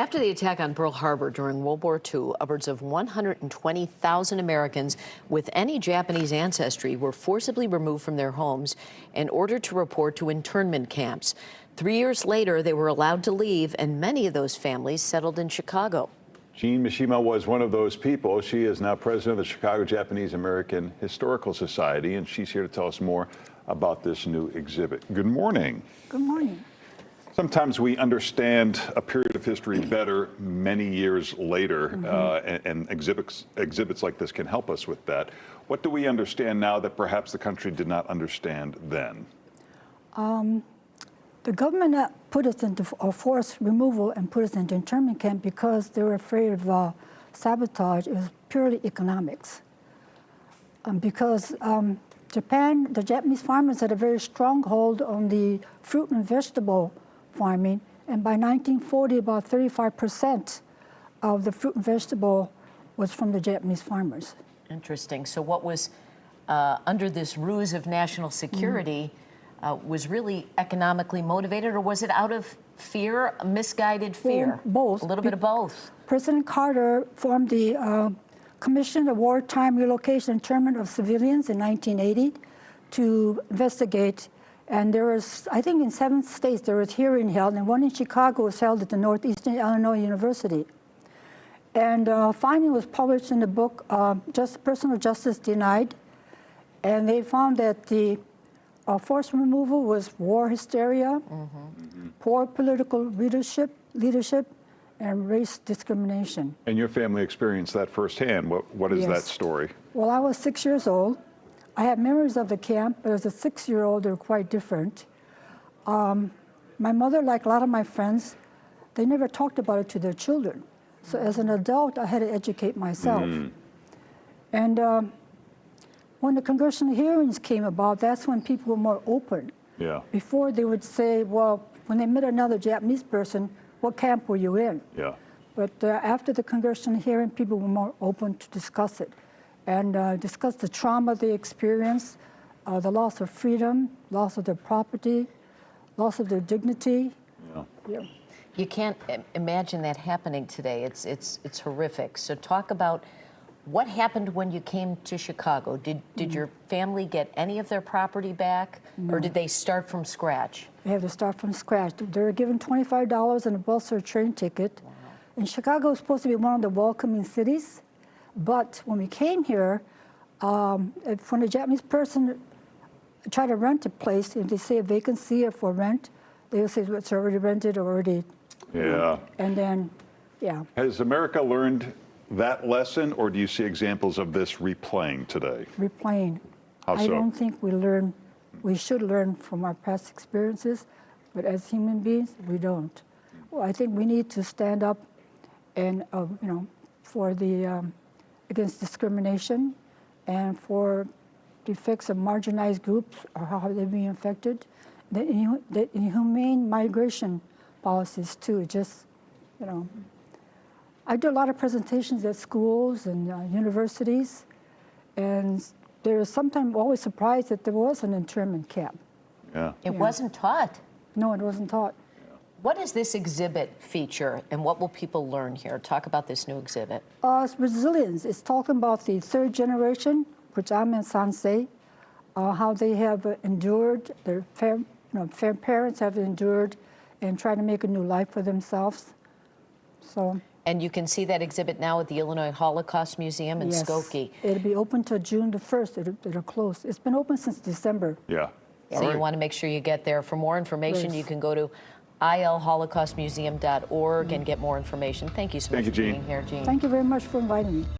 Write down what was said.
After the attack on Pearl Harbor during World War II, upwards of 120,000 Americans with any Japanese ancestry were forcibly removed from their homes in order to report to internment camps. 3 years later, they were allowed to leave, and many of those families settled in Chicago. Jean Mishima was one of those people. She is now president of the Chicago Japanese American Historical Society, and she's here to tell us more about this new exhibit. Good morning. Good morning. Sometimes we understand a period of history better many years later, and exhibits like this can help us with that. What do we understand now that perhaps the country did not understand then? The government put us into forced removal and put us into internment camp because they were afraid of sabotage. It was purely economics. Because Japan, the Japanese farmers had a very strong hold on the fruit and vegetable farming, and by 1940, about 35% of the fruit and vegetable was from the Japanese farmers. Interesting. So what was under this ruse of national security was really economically motivated, or was it out of fear, misguided fear? Well, both. A little bit of both. President Carter formed the Commission of Wartime Relocation and Internment of Civilians in 1980 to investigate. And there was, I think in 7 states, there was hearing held, and one in Chicago was held at the Northeastern Illinois University. And finding was published in the book, Personal Justice Denied. And they found that the forced removal was war hysteria, poor political leadership, and race discrimination. And your family experienced that firsthand. What is that story? Well, I was 6 years old. I have memories of the camp, but as a 6-year-old, they're quite different. My mother, like a lot of my friends, they never talked about it to their children. So as an adult, I had to educate myself. And when the congressional hearings came about, that's when people were more open. Yeah. Before they would say, well, when they met another Japanese person, what camp were you in? Yeah. But after the congressional hearing, people were more open to discuss it and discuss the trauma they experienced, the loss of freedom, loss of their property, loss of their dignity. Yeah. You can't imagine that happening today. It's horrific. So talk about what happened when you came to Chicago. Did your family get any of their property back, or did they start from scratch? They had to start from scratch. They were given $25 and a bus or a train ticket. Wow. And Chicago was supposed to be one of the welcoming cities. But when we came here, when a Japanese person tried to rent a place, if they say a vacancy or for rent, they would say it's already rented or already. Yeah. And then, yeah. Has America learned that lesson, or do you see examples of this replaying today? Replaying. How so? I don't think we should learn from our past experiences, but as human beings, we don't. Well, I think we need to stand up and, for the, against discrimination and for the effects of marginalized groups or how they're being affected. The inhumane migration policies too, I do a lot of presentations at schools and universities, and there's sometimes always surprised that there was an internment camp. Yeah. It wasn't taught. No, it wasn't taught. What does this exhibit feature, and what will people learn here? Talk about this new exhibit. It's resilience. It's talking about the 3rd generation, which I'm in Sansei, how they have endured, their parents have endured and tried to make a new life for themselves. So. And you can see that exhibit now at the Illinois Holocaust Museum in Skokie. It'll be open till June the 1st. It'll close. It's been open since December. Yeah. So you want to make sure you get there. For more information, you can go to ilholocaustmuseum.org and get more information. Thank you so much for being here, Jean. Thank you very much for inviting me.